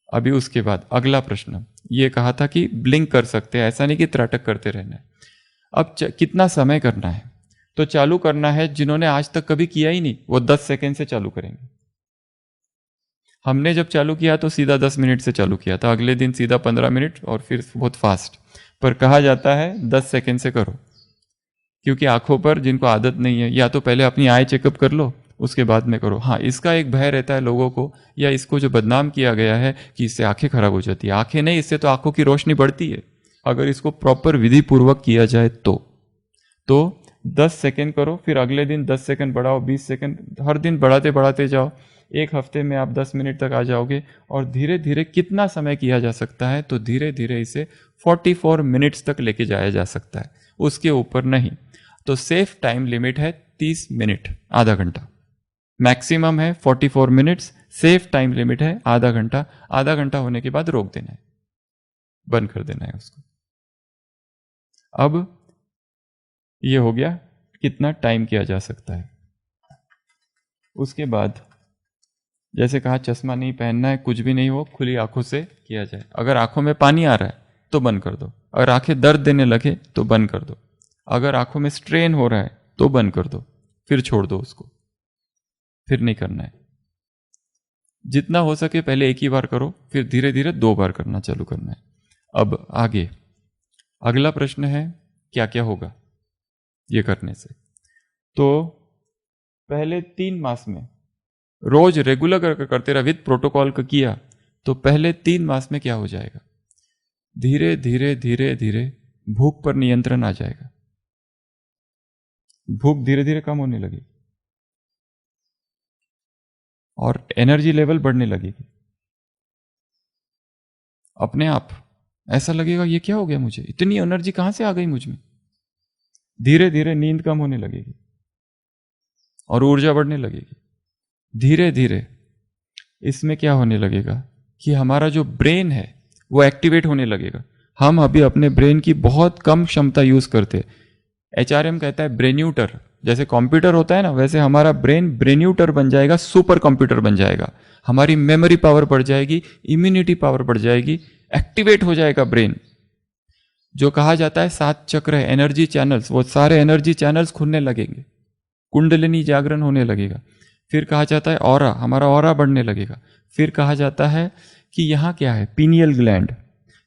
अभी उसके बाद अगला प्रश्न ये कहा था कि ब्लिंक कर सकते हैं, ऐसा नहीं कि त्राटक करते रहना है। अब कितना समय करना है? तो चालू करना है, जिन्होंने आज तक कभी किया ही नहीं वो 10 सेकेंड से चालू करेंगे। हमने जब चालू किया तो सीधा 10 मिनट से चालू किया था, अगले दिन सीधा 15 मिनट, और फिर बहुत फास्ट। पर कहा जाता है 10 सेकेंड से करो, क्योंकि आंखों पर जिनको आदत नहीं है, या तो पहले अपनी आई चेकअप कर लो उसके बाद में करो। हाँ, इसका एक भय रहता है लोगों को, या इसको जो बदनाम किया गया है कि इससे आंखें खराब हो जाती है। आंखें नहीं, इससे तो आंखों की रोशनी बढ़ती है अगर इसको प्रॉपर विधि पूर्वक किया जाए तो 10 सेकेंड करो, फिर अगले दिन 10 सेकेंड बढ़ाओ, 20 सेकेंड, हर दिन बढ़ाते बढ़ाते जाओ। एक हफ्ते में आप 10 मिनट तक आ जाओगे। और धीरे धीरे कितना समय किया जा सकता है, तो धीरे धीरे इसे 44 मिनट्स तक लेके जाया जा सकता है, उसके ऊपर नहीं। तो सेफ टाइम लिमिट है 30 मिनट, आधा घंटा मैक्सिमम है, 44 मिनट्स सेफ टाइम लिमिट है, आधा घंटा। आधा घंटा होने के बाद रोक देना है, बंद कर देना है उसको। अब ये हो गया कितना टाइम किया जा सकता है। उसके बाद जैसे कहा, चश्मा नहीं पहनना है, कुछ भी नहीं हो, खुली आंखों से किया जाए। अगर आंखों में पानी आ रहा है तो बंद कर दो, अगर आंखें दर्द देने लगे तो बंद कर दो, अगर आंखों में स्ट्रेन हो रहा है तो बंद कर दो, फिर छोड़ दो उसको, फिर नहीं करना है। जितना हो सके पहले एक ही बार करो, फिर धीरे धीरे 2 बार करना चालू करना है। अब आगे अगला प्रश्न है, क्या क्या होगा ये करने से? तो पहले 3 मास में रोज रेगुलर करते रहा, विद प्रोटोकॉल का किया, तो पहले 3 मास में क्या हो जाएगा, धीरे धीरे धीरे धीरे भूख पर नियंत्रण आ जाएगा। भूख धीरे धीरे कम होने लगेगी और एनर्जी लेवल बढ़ने लगेगी। अपने आप ऐसा लगेगा ये क्या हो गया, मुझे इतनी एनर्जी कहां से आ गई मुझ में। धीरे धीरे नींद कम होने लगेगी और ऊर्जा बढ़ने लगेगी। धीरे धीरे इसमें क्या होने लगेगा कि हमारा जो ब्रेन है वो एक्टिवेट होने लगेगा। हम अभी अपने ब्रेन की बहुत कम क्षमता यूज करते। HRM कहता है ब्रेन्यूटर, जैसे कंप्यूटर होता है ना, वैसे हमारा ब्रेन ब्रेन्यूटर बन जाएगा, सुपर कंप्यूटर बन जाएगा। हमारी मेमोरी पावर बढ़ जाएगी, इम्यूनिटी पावर बढ़ जाएगी, एक्टिवेट हो जाएगा ब्रेन। जो कहा जाता है 7 चक्र है, एनर्जी चैनल्स, वो सारे एनर्जी चैनल्स खुलने लगेंगे, कुंडलिनी जागरण होने लगेगा। फिर कहा जाता है ऑरा, हमारा ऑरा बढ़ने लगेगा। फिर कहा जाता है कि यहाँ क्या है, पीनियल ग्लैंड,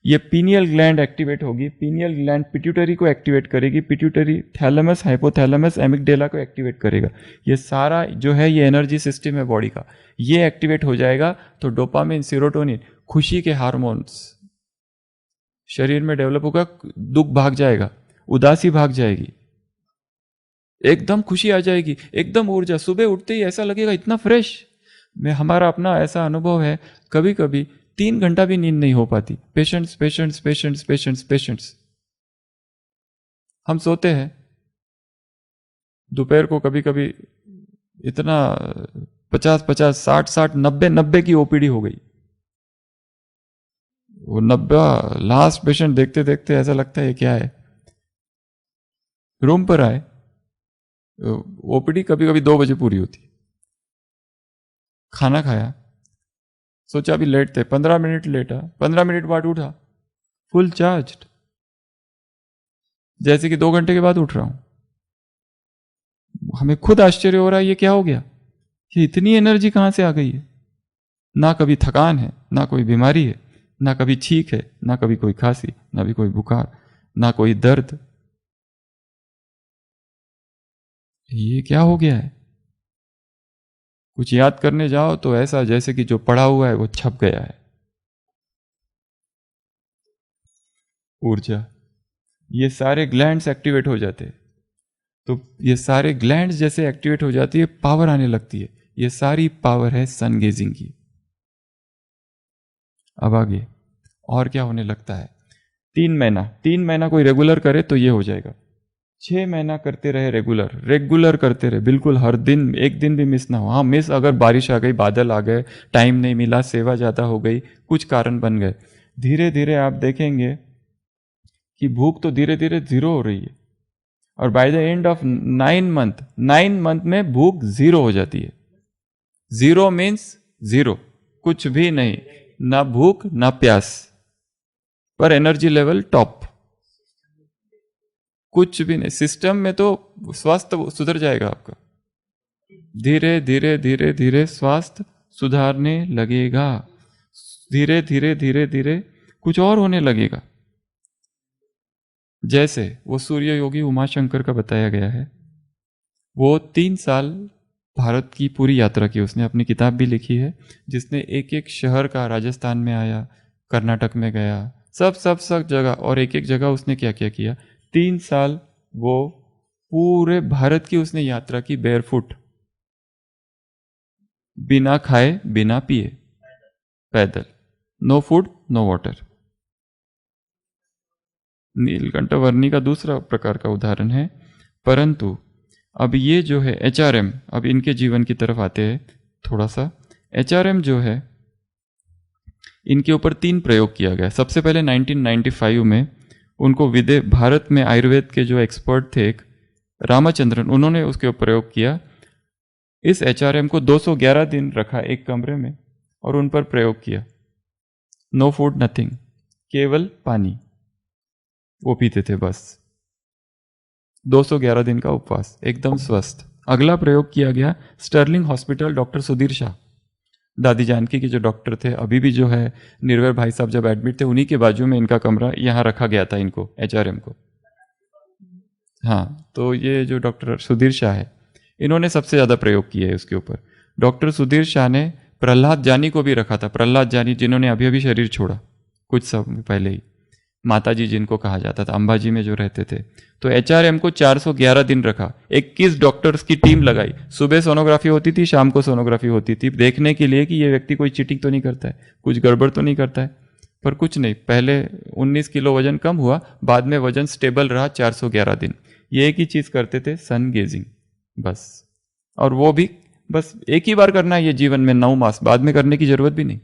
ये पीनियल ग्लैंड एक्टिवेट होगी। पीनियल ग्लैंड पिट्यूटरी को एक्टिवेट करेगी, पिट्यूटरी थैलेमस, हाइपोथैलेमस, एमिगडेला को एक्टिवेट करेगा। ये सारा जो है ये एनर्जी सिस्टम है बॉडी का, ये एक्टिवेट हो जाएगा तो डोपामिन, सेरोटोनिन, खुशी के हार्मोन्स शरीर में डेवलप होगा, दुख भाग जाएगा, उदासी भाग जाएगी, एकदम खुशी आ जाएगी, एकदम ऊर्जा। सुबह उठते ही ऐसा लगेगा इतना फ्रेश। मैं हमारा अपना ऐसा अनुभव है, कभी कभी 3 घंटा भी नींद नहीं हो पाती। Patients patients patients patients patients, हम सोते हैं दोपहर को, कभी कभी इतना 50-50, 60-60, 90-90 की ओपीडी हो गई। वो 90 लास्ट पेशेंट देखते देखते ऐसा लगता है क्या है। रूम पर आए, ओपीडी कभी कभी 2 बजे पूरी होती। खाना खाया, सोचा अभी लेटते, 15 मिनट लेटा, 15 मिनट बाद उठा, फुल चार्ज्ड, जैसे कि 2 घंटे के बाद उठ रहा हूं। हमें खुद आश्चर्य हो रहा है ये क्या हो गया, ये इतनी एनर्जी कहां से आ गई है। ना कभी थकान है, ना कोई बीमारी है, ना कभी छींक है, ना कभी कोई खांसी, ना भी कोई बुखार, ना कोई दर्द। ये क्या हो गया है। कुछ याद करने जाओ तो ऐसा जैसे कि जो पढ़ा हुआ है वो छप गया है। ऊर्जा, ये सारे ग्लैंड्स एक्टिवेट हो जाते हैं। तो ये सारे ग्लैंड्स जैसे एक्टिवेट हो जाती है, पावर आने लगती है। ये सारी पावर है सन गेजिंग की। अब आगे और क्या होने लगता है। 3 महीना कोई रेगुलर करे तो ये हो जाएगा। 6 महीना करते रहे, रेगुलर करते रहे, बिल्कुल हर दिन, एक दिन भी मिस ना हो। हाँ, मिस अगर बारिश आ गई, बादल आ गए, टाइम नहीं मिला, सेवा ज़्यादा हो गई, कुछ कारण बन गए, धीरे धीरे आप देखेंगे कि भूख तो धीरे धीरे 0 हो रही है। और by the end of 9 month में भूख 0 हो जाती है। 0 मीन्स 0, कुछ भी नहीं, ना भूख ना प्यास, पर एनर्जी लेवल टॉप, कुछ भी नहीं। सिस्टम में तो स्वास्थ्य सुधर जाएगा आपका, धीरे धीरे धीरे धीरे स्वास्थ्य सुधारने लगेगा। धीरे धीरे धीरे धीरे कुछ और होने लगेगा। जैसे वो सूर्य योगी उमाशंकर का बताया गया है, वो 3 साल भारत की पूरी यात्रा की, उसने अपनी किताब भी लिखी है, जिसने एक एक शहर का, राजस्थान में आया, कर्नाटक में गया, सब जगह, और एक एक जगह उसने क्या क्या किया। 3 साल वो पूरे भारत की उसने यात्रा की, बेयरफुट, बिना खाए बिना पिए, पैदल, no food no water. Nilkanth Varni का दूसरा प्रकार का उदाहरण है। परंतु अब ये जो है HRM, अब इनके जीवन की तरफ आते हैं थोड़ा सा। HRM जो है, इनके ऊपर 3 प्रयोग किया गया। सबसे पहले 1995 में उनको भारत में आयुर्वेद के जो एक्सपर्ट थे, एक रामचंद्रन, उन्होंने उसके ऊपर प्रयोग किया। इस HRM को 211 दिन रखा एक कमरे में और उन पर प्रयोग किया। नो फूड नथिंग, केवल पानी वो पीते थे बस। 211 दिन का उपवास, एकदम स्वस्थ। अगला प्रयोग किया गया Sterling hospital, doctor Sudhir Shah, दादी जानकी के जो डॉक्टर थे, अभी भी जो है निर्भय भाई साहब जब एडमिट थे, उन्हीं के बाजू में इनका कमरा, यहाँ रखा गया था इनको, HRM को। हाँ, तो ये जो डॉक्टर सुधीर शाह है, इन्होंने सबसे ज़्यादा प्रयोग किए है उसके ऊपर। डॉक्टर सुधीर शाह ने प्रहलाद जानी को भी रखा था। प्रहलाद जानी जिन्होंने अभी अभी शरीर छोड़ा कुछ समय पहले ही, माता जी जिनको कहा जाता था, अंबाजी में जो रहते थे। तो HRM को 411 दिन रखा, 21 डॉक्टर्स की टीम लगाई। सुबह सोनोग्राफी होती थी, शाम को सोनोग्राफी होती थी, देखने के लिए कि ये व्यक्ति कोई चीटिंग तो नहीं करता है, कुछ गड़बड़ तो नहीं करता है। पर कुछ नहीं, पहले 19 किलो वजन कम हुआ, बाद में वजन स्टेबल रहा 411 दिन। ये एक ही चीज करते थे, सन गेजिंग बस। और वो भी बस एक ही बार करना है ये जीवन में, 9 मास, बाद में करने की जरूरत भी नहीं।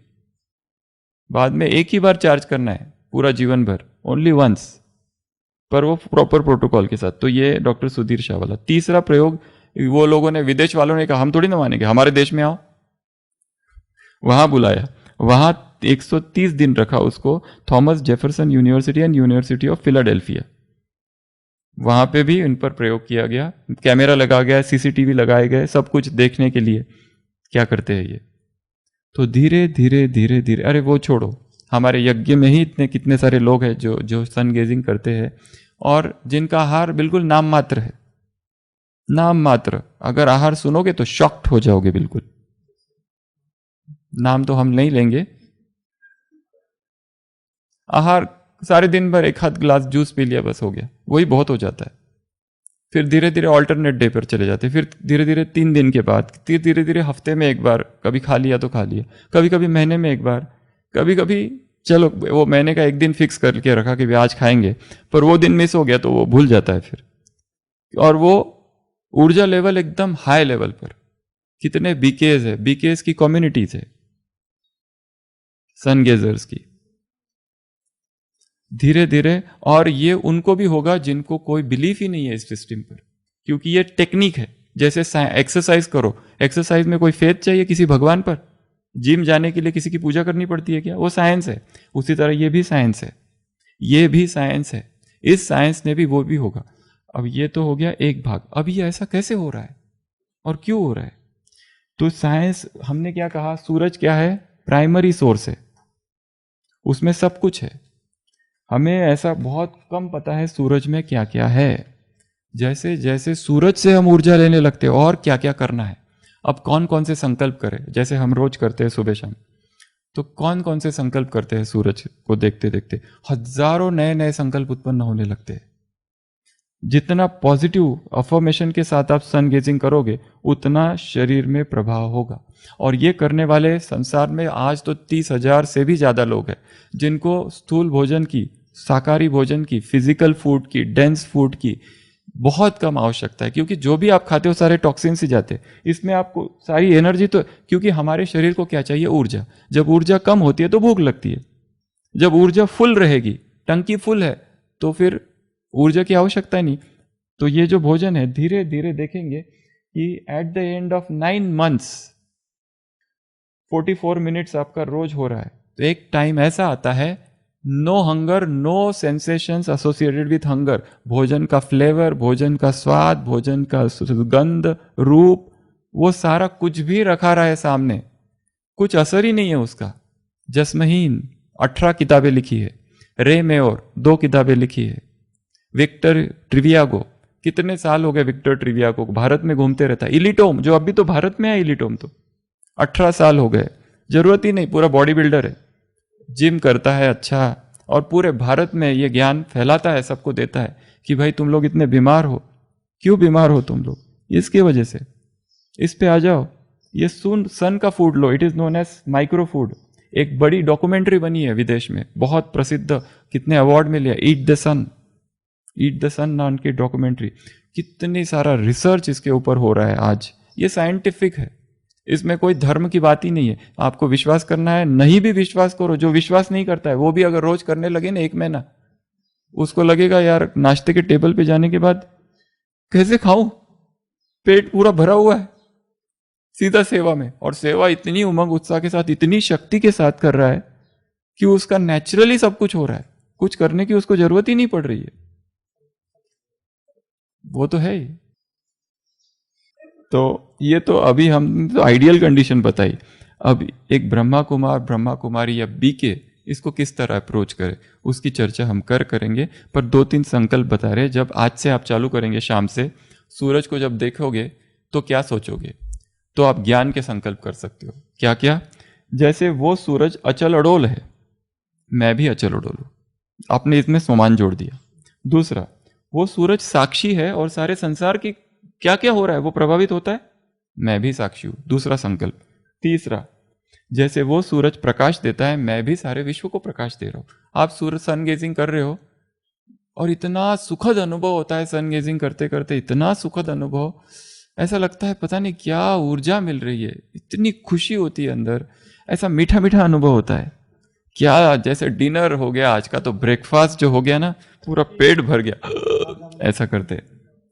बाद में एक ही बार चार्ज करना है पूरा जीवन भर, ओनली वंस, पर वो प्रॉपर प्रोटोकॉल के साथ। तो ये डॉक्टर सुधीर शाह वाला तीसरा प्रयोग, वो लोगों ने, विदेश वालों ने कहा हम थोड़ी ना मानेंगे, हमारे देश में आओ, वहां बुलाया, वहां 130 दिन रखा उसको, Thomas Jefferson university and university of Philadelphia, वहां पे भी इन पर प्रयोग किया गया, कैमरा लगा गया, सीसीटीवी लगाए गए, सब कुछ देखने के लिए क्या करते हैं ये। तो धीरे धीरे धीरे धीरे, अरे वो छोड़ो, हमारे यज्ञ में ही इतने कितने सारे लोग हैं जो सन गेजिंग करते हैं और जिनका आहार बिल्कुल नाम मात्र है, नाम मात्र। अगर आहार सुनोगे तो शॉक्ड हो जाओगे बिल्कुल। नाम तो हम नहीं लेंगे। आहार सारे दिन भर एक हाथ ग्लास जूस पी लिया, बस हो गया, वही बहुत हो जाता है। फिर धीरे धीरे ऑल्टरनेट डे पर चले जाते हैं, फिर धीरे धीरे 3 दिन के बाद, फिर धीरे धीरे हफ्ते में एक बार, कभी खा लिया तो खा लिया, कभी कभी महीने में एक बार, कभी कभी चलो वो महीने का एक दिन फिक्स करके रखा कि आज खाएंगे, पर वो दिन मिस हो गया तो वो भूल जाता है फिर। और वो ऊर्जा लेवल एकदम हाई लेवल पर। कितने बीकेज है, बीकेज की कम्युनिटीज है सन गेजर्स की, धीरे धीरे। और ये उनको भी होगा जिनको कोई बिलीफ ही नहीं है इस सिस्टम पर, क्योंकि ये टेक्निक है। जैसे एक्सरसाइज करो, एक्सरसाइज में कोई फेथ चाहिए किसी भगवान पर? जिम जाने के लिए किसी की पूजा करनी पड़ती है क्या? वो साइंस है। उसी तरह ये भी साइंस है, ये भी साइंस है। इस साइंस ने भी वो भी होगा। अब ये तो हो गया एक भाग। अब ये ऐसा कैसे हो रहा है और क्यों हो रहा है? तो साइंस, हमने क्या कहा, सूरज क्या है? प्राइमरी सोर्स है, उसमें सब कुछ है। हमें ऐसा बहुत कम पता है सूरज में क्या क्या है। जैसे जैसे सूरज से हम ऊर्जा लेने लगते हैं और क्या क्या करना है। अब कौन कौन से संकल्प करें, जैसे हम रोज करते हैं सुबह शाम, तो कौन कौन से संकल्प करते हैं सूरज को देखते देखते? हजारों नए नए संकल्प उत्पन्न होने लगते हैं। जितना पॉजिटिव अफर्मेशन के साथ आप सन गेजिंग करोगे उतना शरीर में प्रभाव होगा। और ये करने वाले संसार में आज तो 30,000 से भी ज्यादा लोग हैं जिनको स्थूल भोजन की, शाकाहारी भोजन की, फिजिकल फूड की, डेंस फूड की बहुत कम आवश्यकता है। क्योंकि जो भी आप खाते हो सारे टॉक्सिन ही जाते हैं इसमें, आपको सारी एनर्जी तो, क्योंकि हमारे शरीर को क्या चाहिए? ऊर्जा। जब ऊर्जा कम होती है तो भूख लगती है। जब ऊर्जा फुल रहेगी, टंकी फुल है, तो फिर ऊर्जा की आवश्यकता ही नहीं। तो ये जो भोजन है, धीरे धीरे देखेंगे कि at the end of 9 months 44 minutes आपका रोज हो रहा है, तो एक टाइम ऐसा आता है, no hunger, no sensations associated with hunger. भोजन का फ्लेवर, भोजन का स्वाद, भोजन का सुगंध, रूप, वो सारा कुछ भी रखा रहा है सामने, कुछ असर ही नहीं है उसका। जसमहीन 18 किताबें लिखी है, रे मेयोर 2 किताबें लिखी है, विक्टर ट्रिवियागो, कितने साल हो गए विक्टर ट्रिवियागो को, भारत में घूमते रहता है। इलिटोम, जो अभी तो भारत में है इलिटोम, तो 18 साल हो गए, जरूरत ही नहीं, पूरा बॉडी बिल्डर है, जिम करता है अच्छा, और पूरे भारत में ये ज्ञान फैलाता है, सबको देता है कि भाई तुम लोग इतने बीमार हो, क्यों बीमार हो तुम लोग? इसकी वजह से। इस पे आ जाओ, ये सन का फूड लो, it is known as micro food. एक बड़ी डॉक्यूमेंट्री बनी है विदेश में, बहुत प्रसिद्ध, कितने अवार्ड मिले, eat the sun, eat the सन नाम की डॉक्यूमेंट्री। कितनी सारा रिसर्च इसके ऊपर हो रहा है आज। ये साइंटिफिक है, इसमें कोई धर्म की बात ही नहीं है। आपको विश्वास करना है, नहीं भी विश्वास करो। जो विश्वास नहीं करता है वो भी अगर रोज करने लगे ना 1 महीना, उसको लगेगा यार नाश्ते के टेबल पे जाने के बाद कैसे खाऊं, पेट पूरा भरा हुआ है, सीधा सेवा में। और सेवा इतनी उमंग उत्साह के साथ, इतनी शक्ति के साथ कर रहा है कि उसका नेचुरली सब कुछ हो रहा है, कुछ करने की उसको जरूरत ही नहीं पड़ रही है। वो तो है ही। तो ये तो अभी हम तो आइडियल कंडीशन बताई। अब एक ब्रह्मा कुमार, ब्रह्मा कुमारी या बीके, इसको किस तरह अप्रोच करें उसकी चर्चा हम करेंगे। पर 2-3 संकल्प बता रहे। जब आज से आप चालू करेंगे, शाम से सूरज को जब देखोगे तो क्या सोचोगे? तो आप ज्ञान के संकल्प कर सकते हो। क्या क्या? जैसे वो सूरज अचल अडोल है, मैं भी अचल अडोल हूं, आपने इसमें समान जोड़ दिया। दूसरा, वो सूरज साक्षी है और सारे संसार की क्या क्या हो रहा है वो प्रभावित होता है, मैं भी साक्षी हूं, दूसरा संकल्प। तीसरा, जैसे वो सूरज प्रकाश देता है, मैं भी सारे विश्व को प्रकाश दे रहा हूं। आप सूरज सन गेजिंग कर रहे हो और इतना सुखद अनुभव होता है सन गेजिंग करते करते, इतना सुखद अनुभव, ऐसा लगता है पता नहीं क्या ऊर्जा मिल रही है, इतनी खुशी होती है अंदर, ऐसा मीठा मीठा अनुभव होता है क्या, जैसे डिनर हो गया आज का, तो ब्रेकफास्ट जो हो गया ना, पूरा पेट भर गया, ऐसा करते,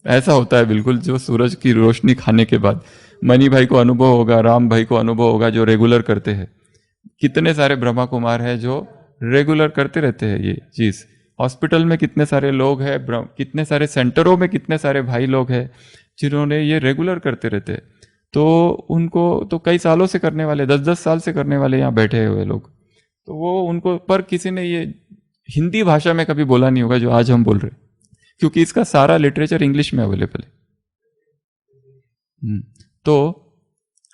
ऐसा होता है बिल्कुल जो सूरज की रोशनी खाने के बाद। मनी भाई को अनुभव होगा, राम भाई को अनुभव होगा जो रेगुलर करते हैं। कितने सारे ब्रह्मा कुमार हैं जो रेगुलर करते रहते हैं ये चीज। हॉस्पिटल में कितने सारे लोग हैं, कितने सारे सेंटरों में कितने सारे भाई लोग हैं जिन्होंने ये रेगुलर करते रहते हैं। तो उनको तो कई सालों से करने वाले, 10-10 साल से करने वाले यहाँ बैठे हुए लोग, तो वो उनको, पर किसी ने ये हिंदी भाषा में कभी बोला नहीं होगा जो आज हम बोल रहे, क्योंकि इसका सारा लिटरेचर इंग्लिश में अवेलेबल है। तो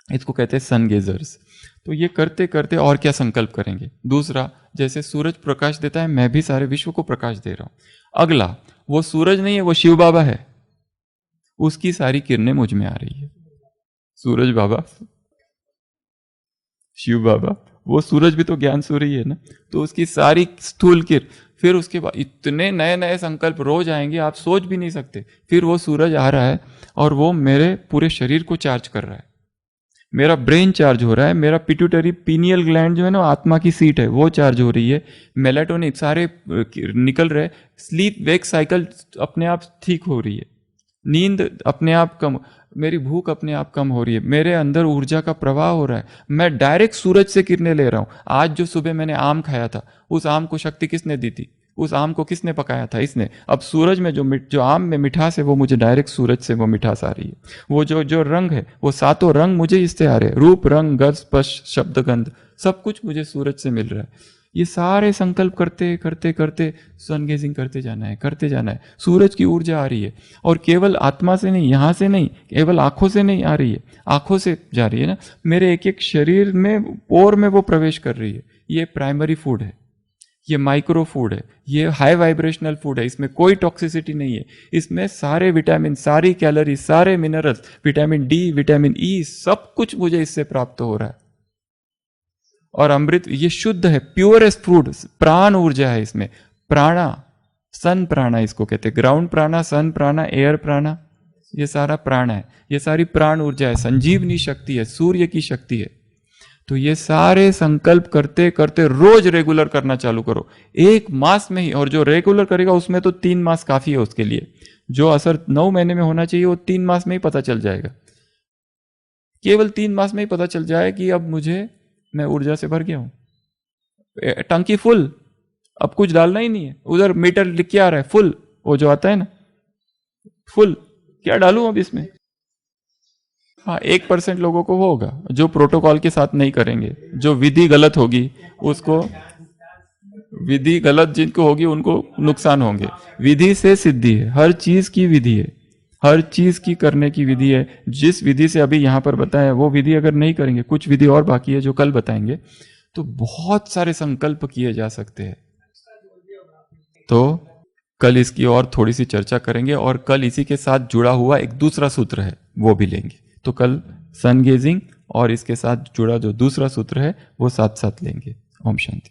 इसको कहते हैं सन गेजर्स। तो ये करते करते और क्या संकल्प करेंगे। दूसरा, जैसे सूरज प्रकाश देता है, मैं भी सारे विश्व को प्रकाश दे रहा हूं। अगला, वो सूरज नहीं है, वो शिव बाबा है, उसकी सारी किरणें मुझ में आ रही है। सूरज बाबा, शिव बाबा, वो सूरज भी तो ज्ञान सूर्य ही है ना, तो उसकी सारी स्थूल किरण, फिर उसके बाद इतने नए नए संकल्प रोज आएंगे, आप सोच भी नहीं सकते। फिर वो सूरज आ रहा है और वो मेरे पूरे शरीर को चार्ज कर रहा है, मेरा ब्रेन चार्ज हो रहा है, मेरा पिट्यूटरी पीनियल ग्लैंड जो है ना, आत्मा की सीट है, वो चार्ज हो रही है, मेलाटोनिन सारे निकल रहे, स्लीप वेक साइकिल अपने आप ठीक हो रही है, नींद अपने आप कम, मेरी भूख अपने आप कम हो रही है, मेरे अंदर ऊर्जा का प्रवाह हो रहा है, मैं डायरेक्ट सूरज से किरणें ले रहा हूं। आज जो सुबह मैंने आम खाया था, उस आम को शक्ति किसने दी थी, उस आम को किसने पकाया था, इसने। अब सूरज में जो आम में मिठास है, वो मुझे डायरेक्ट सूरज से वो मिठास आ रही है। वो जो रंग है, वो सातों रंग मुझे इससे आ रहे हैं, रूप रंग गंध स्पर्श शब्द गंध, सब कुछ मुझे सूरज से मिल रहा है। ये सारे संकल्प करते करते करते सन गेजिंग करते जाना है, करते जाना है। सूरज की ऊर्जा आ रही है, और केवल आत्मा से नहीं, यहां से नहीं, केवल आंखों से नहीं आ रही है, आंखों से जा रही है ना, मेरे एक एक शरीर में, पोर में वो प्रवेश कर रही है। ये प्राइमरी फूड है, ये माइक्रो फूड है, ये हाई वाइब्रेशनल फूड है, इसमें कोई टॉक्सिसिटी नहीं है, इसमें सारे विटामिन, सारी कैलोरी, सारे minerals, vitamin D, vitamin E, सब कुछ मुझे इससे प्राप्त हो रहा है। और अमृत, ये शुद्ध है, प्योरेस्ट फूड, प्राण ऊर्जा है इसमें। प्राणा, सन प्राणा इसको कहते हैं, ग्राउंड प्राणा, सन प्राणा, एयर प्राणा, ये सारा प्राण है, ये सारी प्राण ऊर्जा है, संजीवनी शक्ति है, सूर्य की शक्ति है। तो ये सारे संकल्प करते करते रोज रेगुलर करना चालू करो, 1 मास में ही। और जो रेगुलर करेगा उसमें तो 3 मास काफी है उसके लिए। जो असर 9 महीने में होना चाहिए, वो 3 मास में ही पता चल जाएगा। केवल 3 मास में ही पता चल जाए कि अब मैं ऊर्जा से भर गया हूं, टंकी फुल, अब कुछ डालना ही नहीं है। उधर मीटर लिख के आ रहा है फुल, वो जो आता है ना फुल, क्या डालूं अब इसमें। हाँ, 1% लोगों को होगा जो प्रोटोकॉल के साथ नहीं करेंगे, जो विधि गलत होगी उसको, विधि गलत जिनको होगी उनको नुकसान होंगे। विधि से सिद्धि है, हर चीज की विधि है, हर चीज की करने की विधि है। जिस विधि से अभी यहां पर बताया, वो विधि अगर नहीं करेंगे, कुछ विधि और बाकी है जो कल बताएंगे, तो बहुत सारे संकल्प किए जा सकते हैं। तो कल इसकी और थोड़ी सी चर्चा करेंगे, और कल इसी के साथ जुड़ा हुआ एक दूसरा सूत्र है वो भी लेंगे। तो कल सन गेजिंग और इसके साथ जुड़ा जो दूसरा सूत्र है वो साथ साथ लेंगे। ओम शांति।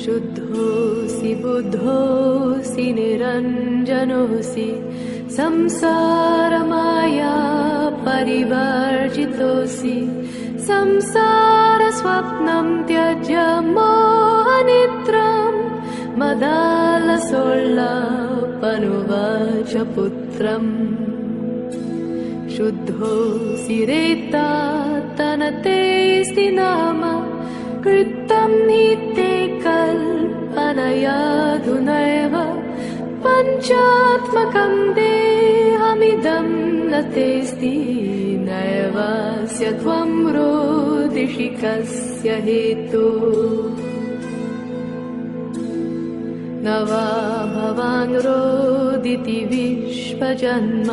शुद्धोऽसि बुद्धोऽसि निरञ्जनोऽसि संसारमाया परिवर्जितोऽसि संसारस्वप्नं त्यज्य मोहनिद्रां मदालसोल्लापनुवाच पुत्रम् शुद्धोऽसि रेतात्तनतेऽस्ति नाम कृतं हि ते कल्पनयाधुनैव पञ्चात्मकं देहमिदं न तेऽस्ति नैवास्य त्वं रोदिषि कस्य हेतुः न वा भवान् रोदिति विश्वजन्म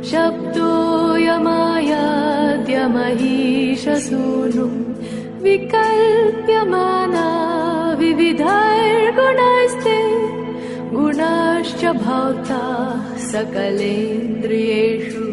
शब्दोऽयमायाद्यमहीशसूनुं विकल्प्यमाना विविधैर्गुणैस्ते गुणाश्च भवता सकलेन्द्रियेषु